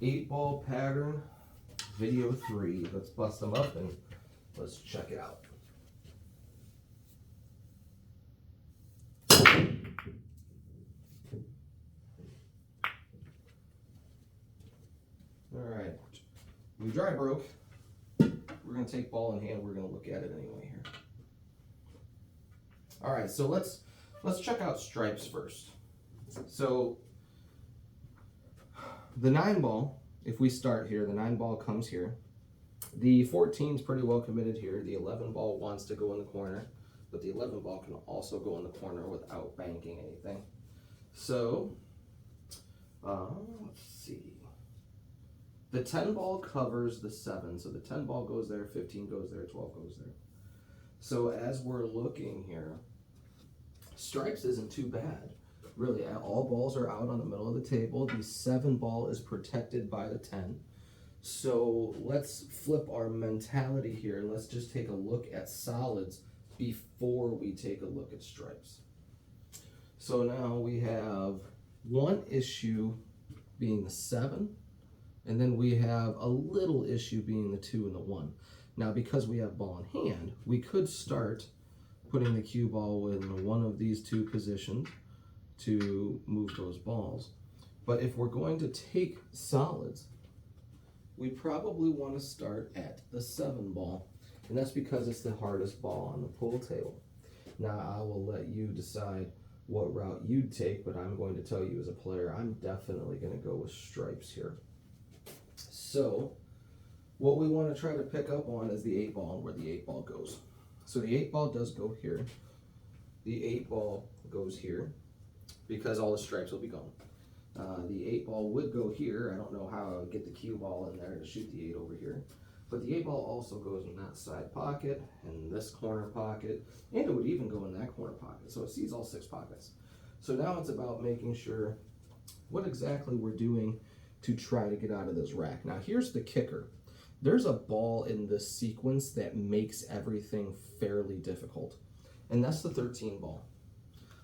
8-ball pattern, video 3. Let's bust them up and let's check it out. All right, we dry broke. We're gonna take ball in hand. We're gonna look at it anyway here. All right, so let's check out stripes first. So the 9-ball, if we start here, the 9-ball comes here. The 14 is pretty well committed here. The 11-ball wants to go in the corner, but the 11-ball can also go in the corner without banking anything. So let's see. The 10-ball covers the 7, so the 10-ball goes there, 15 goes there, 12 goes there. So as we're looking here, stripes isn't too bad. Really, all balls are out on the middle of the table. The 7-ball is protected by the 10. So let's flip our mentality here and let's just take a look at solids before we take a look at stripes. So now we have one issue being the 7, and then we have a little issue being the 2 and the 1. Now, because we have ball in hand, we could start putting the cue ball in one of these two positions to move those balls. But if we're going to take solids, we probably want to start at the 7-ball, and that's because it's the hardest ball on the pool table. Now, I will let you decide what route you'd take, but I'm going to tell you as a player, I'm definitely going to go with stripes here. So what we want to try to pick up on is the 8-ball and where the 8-ball goes. So the 8-ball does go here. The 8-ball goes here because all the stripes will be gone. The 8-ball would go here. I don't know how I would get the cue ball in there to shoot the 8 over here. But the 8-ball also goes in that side pocket and this corner pocket, and it would even go in that corner pocket. So it sees all 6 pockets. So now it's about making sure what exactly we're doing to try to get out of this rack. Now here's the kicker. There's a ball in this sequence that makes everything fairly difficult, and that's the 13-ball.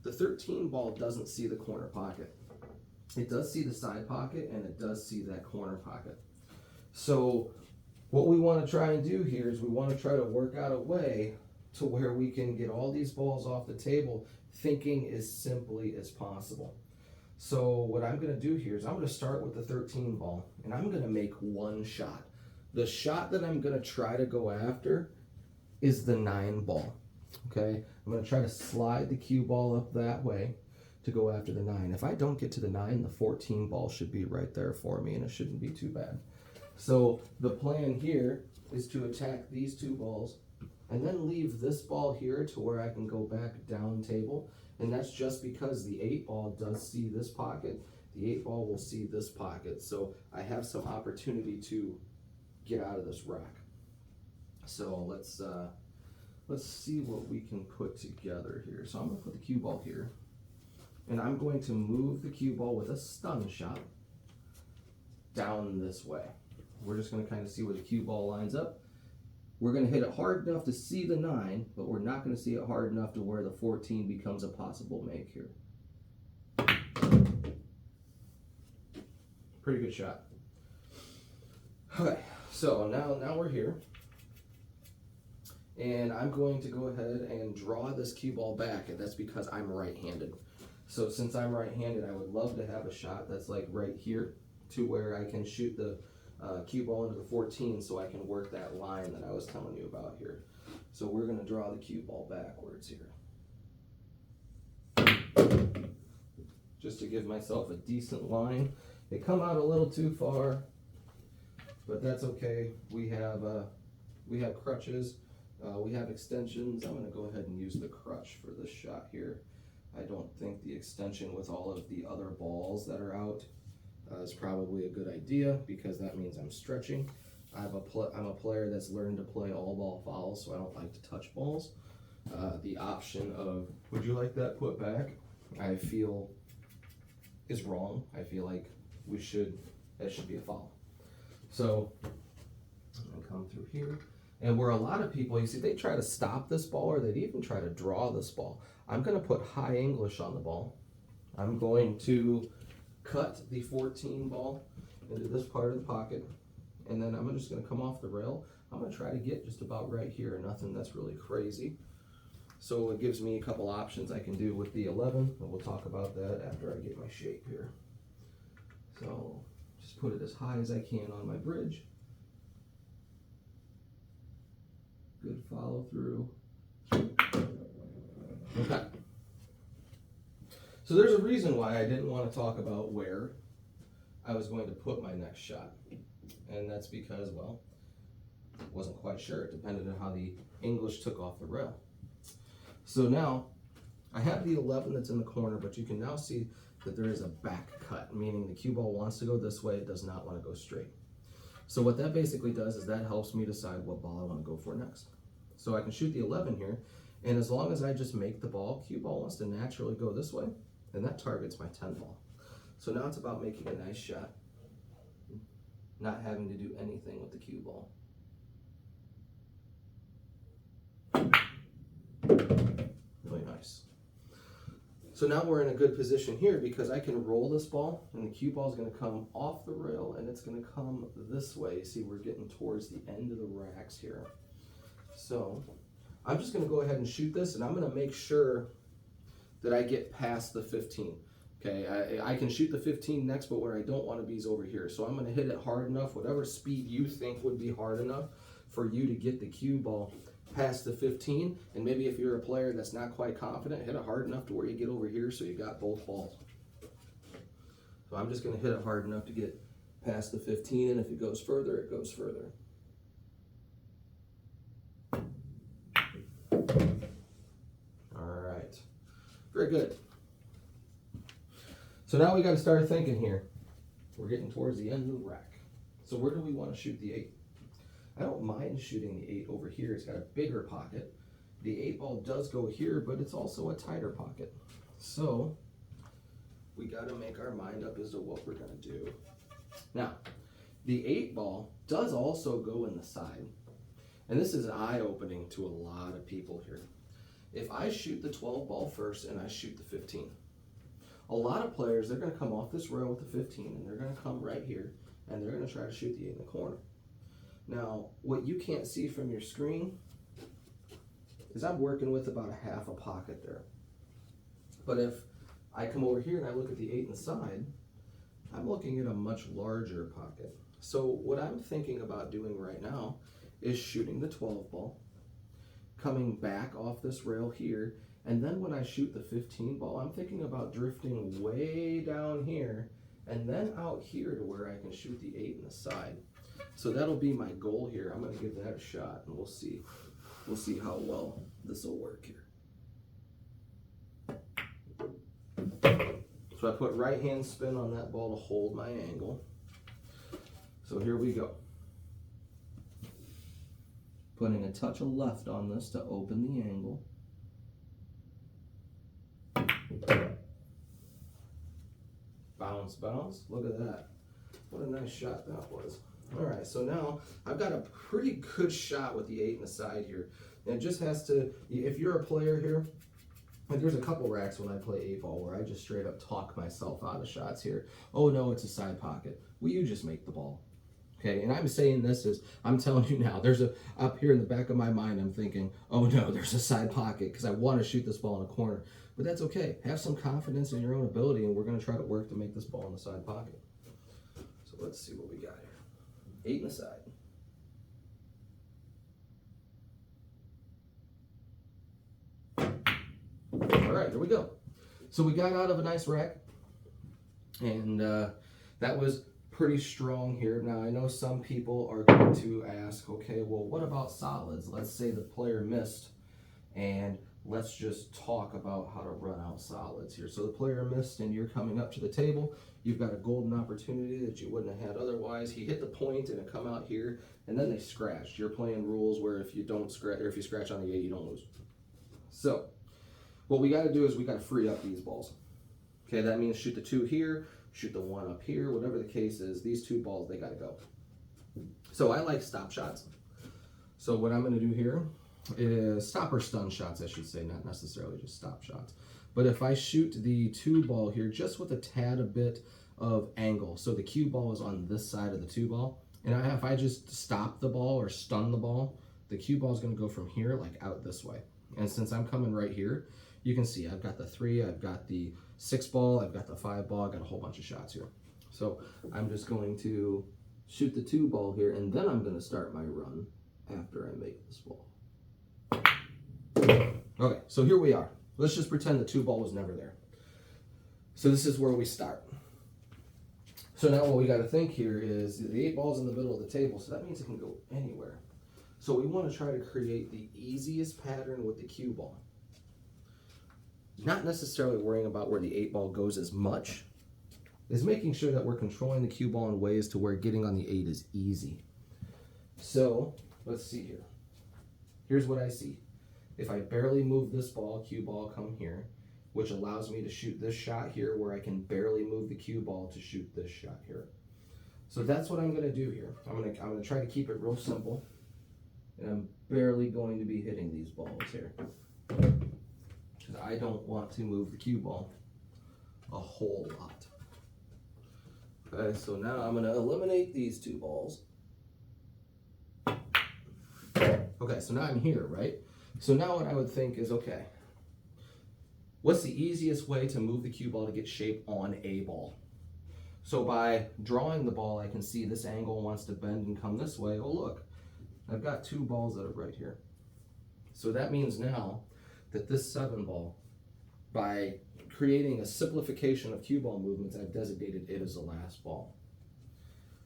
The 13-ball doesn't see the corner pocket. It does see the side pocket, and it does see that corner pocket. So what we want to try and do here is we want to try to work out a way to where we can get all these balls off the table thinking as simply as possible. So what I'm going to do here is I'm going to start with the 13-ball, and I'm going to make one shot. The shot that I'm going to try to go after is the 9-ball. Okay, I'm going to try to slide the cue ball up that way to go after the 9. If I don't get to the 9, the 14-ball should be right there for me, and it shouldn't be too bad. So the plan here is to attack these 2 balls and then leave this ball here to where I can go back down table. And that's just because the 8-ball does see this pocket. The 8-ball will see this pocket. So I have some opportunity to get out of this rack. So let's see what we can put together here. So I'm going to put the cue ball here, and I'm going to move the cue ball with a stun shot down this way. We're just going to kind of see where the cue ball lines up. We're going to hit it hard enough to see the 9, but we're not going to see it hard enough to where the 14 becomes a possible make here. Pretty good shot. Okay, so now we're here. And I'm going to go ahead and draw this cue ball back, and that's because I'm right-handed. So since I'm right-handed, I would love to have a shot that's like right here to where I can shoot the cue ball into the 14 so I can work that line that I was telling you about here. So we're going to draw the cue ball backwards here. Just to give myself a decent line. They come out a little too far, but that's okay. We have crutches. We have extensions. I'm going to go ahead and use the crutch for this shot here. I don't think the extension with all of the other balls that are out is probably a good idea because that means I'm stretching. I'm a player that's learned to play all ball fouls, so I don't like to touch balls. The option of, would you like that put back, I feel is wrong. I feel like that should be a foul. So I'm going to come through here. And where a lot of people, you see, they try to stop this ball or they'd even try to draw this ball. I'm going to put high English on the ball. I'm going to cut the 14 ball, into this part of the pocket, and then I'm just gonna come off the rail. I'm gonna try to get just about right here, nothing that's really crazy. So it gives me a couple options I can do with the 11, and we'll talk about that after I get my shape here. So just put it as high as I can on my bridge. Good follow through. Okay. So there's a reason why I didn't want to talk about where I was going to put my next shot. And that's because, well, wasn't quite sure. It depended on how the English took off the rail. So now I have the 11 that's in the corner, but you can now see that there is a back cut, meaning the cue ball wants to go this way, it does not want to go straight. So what that basically does is that helps me decide what ball I want to go for next. So I can shoot the 11 here, and as long as I just make the ball, cue ball wants to naturally go this way, and that targets my 10 ball. So now it's about making a nice shot, not having to do anything with the cue ball. Really nice. So now we're in a good position here because I can roll this ball, and the cue ball is going to come off the rail, and it's going to come this way. You see, we're getting towards the end of the racks here. So I'm just going to go ahead and shoot this, and I'm going to make sure that I get past the 15. Okay, I can shoot the 15 next, but where I don't want to be is over here. So I'm going to hit it hard enough, whatever speed you think would be hard enough for you to get the cue ball past the 15. And maybe if you're a player that's not quite confident, hit it hard enough to where you get over here so you got both balls. So I'm just going to hit it hard enough to get past the 15, and if it goes further, it goes further. All right, very good. So now we got to start thinking here. We're getting towards the end of the rack. So where do we want to shoot the 8? I don't mind shooting the 8 over here. It's got a bigger pocket. The 8 ball does go here, but it's also a tighter pocket. So we got to make our mind up as to what we're going to do. Now, the 8 ball does also go in the side. And this is eye-opening to a lot of people here. If I shoot the 12 ball first and I shoot the 15, a lot of players, they're going to come off this rail with the 15, and they're going to come right here, and they're going to try to shoot the 8 in the corner. Now, what you can't see from your screen is I'm working with about a half a pocket there. But if I come over here and I look at the 8 in the side, I'm looking at a much larger pocket. So what I'm thinking about doing right now is shooting the 12 ball, coming back off this rail here, and then when I shoot the 15 ball, I'm thinking about drifting way down here and then out here to where I can shoot the 8 in the side. So that'll be my goal here. I'm going to give that a shot, and we'll see. We'll see how well this will work here. So I put right hand spin on that ball to hold my angle. So here we go. Putting a touch of left on this to open the angle. Bounce, bounce. Look at that. What a nice shot that was. All right, so now I've got a pretty good shot with the 8 in the side here. And it just has to, if you're a player here, like there's a couple racks when I play 8 ball where I just straight up talk myself out of shots here. Oh no, it's a side pocket. Well, you just make the ball. Okay, and I'm saying this is, I'm telling you now, there's up here in the back of my mind, I'm thinking, oh no, there's a side pocket because I want to shoot this ball in a corner. But that's okay. Have some confidence in your own ability, and we're going to try to work to make this ball in the side pocket. So let's see what we got here. 8 in the side. All right, here we go. So we got out of a nice rack, and that was pretty strong here. Now, I know some people are going to ask, okay, well, what about solids? Let's say the player missed, and let's just talk about how to run out solids here. So the player missed, and you're coming up to the table. You've got a golden opportunity that you wouldn't have had otherwise. He hit the point, and it come out here, and then they scratched. You're playing rules where if you don't scratch, or if you scratch on the 8, you don't lose. So what we got to do is we got to free up these balls. Okay, that means shoot the 2 here, shoot the 1 up here, whatever the case is. These 2 balls, they got to go. So I like stop shots. So what I'm going to do here is stop or stun shots, I should say, not necessarily just stop shots. But if I shoot the 2 ball here just with a tad a bit of angle. So the cue ball is on this side of the 2 ball. And if I just stop the ball or stun the ball, the cue ball is going to go from here like out this way. And since I'm coming right here, you can see I've got the 3, I've got the 6 ball, I've got the 5 ball, I've got a whole bunch of shots here. So I'm just going to shoot the 2 ball here, and then I'm going to start my run after I make this ball. Okay, so here we are. Let's just pretend the 2 ball was never there. So this is where we start. So now what we got to think here is the 8 ball's in the middle of the table, so that means it can go anywhere. So we want to try to create the easiest pattern with the cue ball. Not necessarily worrying about where the 8 ball goes as much, is making sure that we're controlling the cue ball in ways to where getting on the 8 is easy. So let's see here. Here's what I see. If I barely move this ball, cue ball come here, which allows me to shoot this shot here where I can barely move the cue ball to shoot this shot here. So that's what I'm going to do here. I'm going to try to keep it real simple. And I'm barely going to be hitting these balls here, because I don't want to move the cue ball a whole lot. Okay, so now I'm going to eliminate these 2 balls. Okay, so now I'm here, right? So now what I would think is, okay, what's the easiest way to move the cue ball to get shape on a ball? So by drawing the ball, I can see this angle wants to bend and come this way. Oh, look, I've got 2 balls that are right here. So that means now that this 7 ball, by creating a simplification of cue ball movements, I've designated it as the last ball.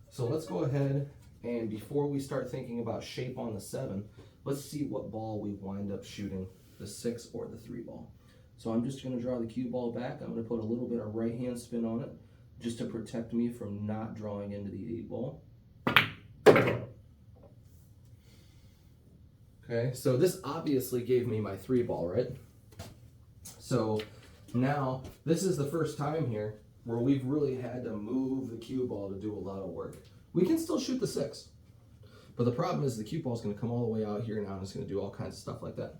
So let's go ahead, and before we start thinking about shape on the 7, let's see what ball we wind up shooting, the 6 or the 3 ball. So I'm just going to draw the cue ball back. I'm going to put a little bit of right hand spin on it, just to protect me from not drawing into the 8 ball. Okay, so this obviously gave me my 3 ball, right? So now this is the first time here where we've really had to move the cue ball to do a lot of work. We can still shoot the 6, but the problem is the cue ball is going to come all the way out here now, and it's going to do all kinds of stuff like that.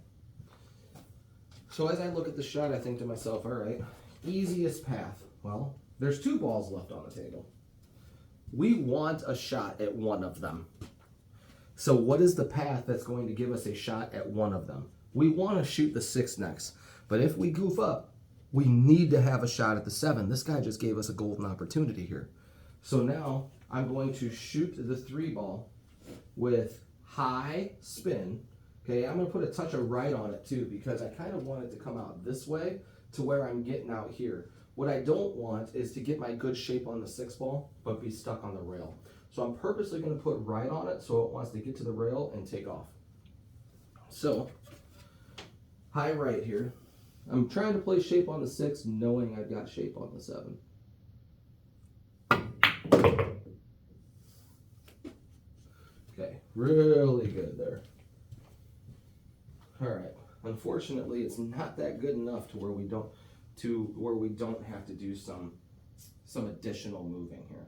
So as I look at the shot, I think to myself, all right, easiest path. Well, there's 2 balls left on the table. We want a shot at one of them. So what is the path that's going to give us a shot at one of them? We want to shoot the 6 next, but if we goof up, we need to have a shot at the 7. This guy just gave us a golden opportunity here. So now I'm going to shoot the 3 ball with high spin. Okay, I'm going to put a touch of right on it too, because I kind of want it to come out this way to where I'm getting out here. What I don't want is to get my good shape on the 6 ball, but be stuck on the rail. So I'm purposely going to put right on it so it wants to get to the rail and take off. So, high right here. I'm trying to play shape on the 6, knowing I've got shape on the 7. Okay, really good there. All right. Unfortunately, it's not that good enough to where we don't have to do some additional moving here.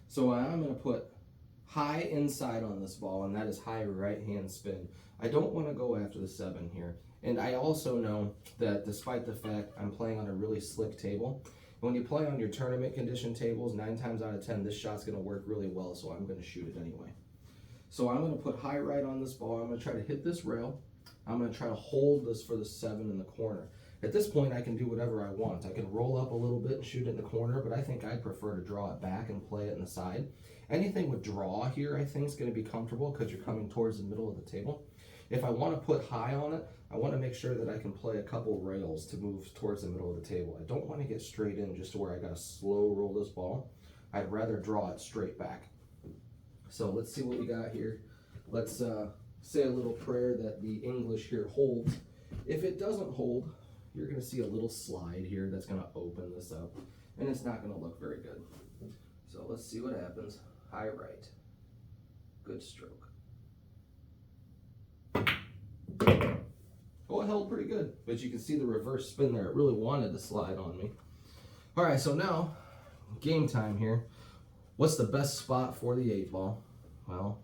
So I'm going to put high inside on this ball, and that is high right hand spin. I don't want to go after the 7 here. And I also know that despite the fact I'm playing on a really slick table, when you play on your tournament condition tables, 9 times out of 10, this shot's going to work really well, so I'm going to shoot it anyway. So I'm going to put high right on this ball. I'm going to try to hit this rail. I'm going to try to hold this for the 7 in the corner. At this point, I can do whatever I want. I can roll up a little bit and shoot it in the corner, but I think I'd prefer to draw it back and play it in the side. Anything with draw here, I think, is going to be comfortable because you're coming towards the middle of the table. If I want to put high on it, I want to make sure that I can play a couple rails to move towards the middle of the table. I don't want to get straight in just to where I got to slow roll this ball. I'd rather draw it straight back. So let's see what we got here. Let's say a little prayer that the English here holds. If it doesn't hold, you're going to see a little slide here that's going to open this up, and it's not going to look very good. So let's see what happens. High right. Good stroke. Oh, it held pretty good, but you can see the reverse spin there. It really wanted to slide on me. All right, so now, game time here. What's the best spot for the 8 ball? Well,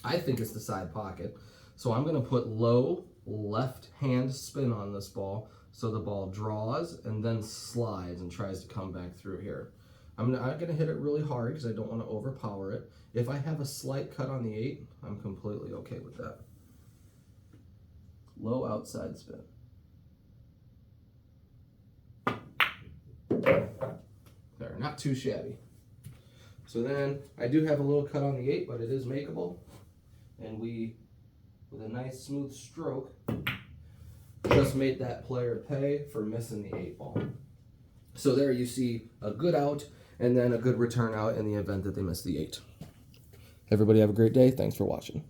I think it's the side pocket. So I'm going to put low left hand spin on this ball so the ball draws and then slides and tries to come back through here. I'm not going to hit it really hard because I don't want to overpower it. If I have a slight cut on the 8, I'm completely okay with that. Low outside spin. There, not too shabby. So then I do have a little cut on the 8, but it is makeable. And we, with a nice smooth stroke, just made that player pay for missing the 8 ball. So there you see a good out and then a good return out in the event that they miss the 8. Everybody have a great day. Thanks for watching.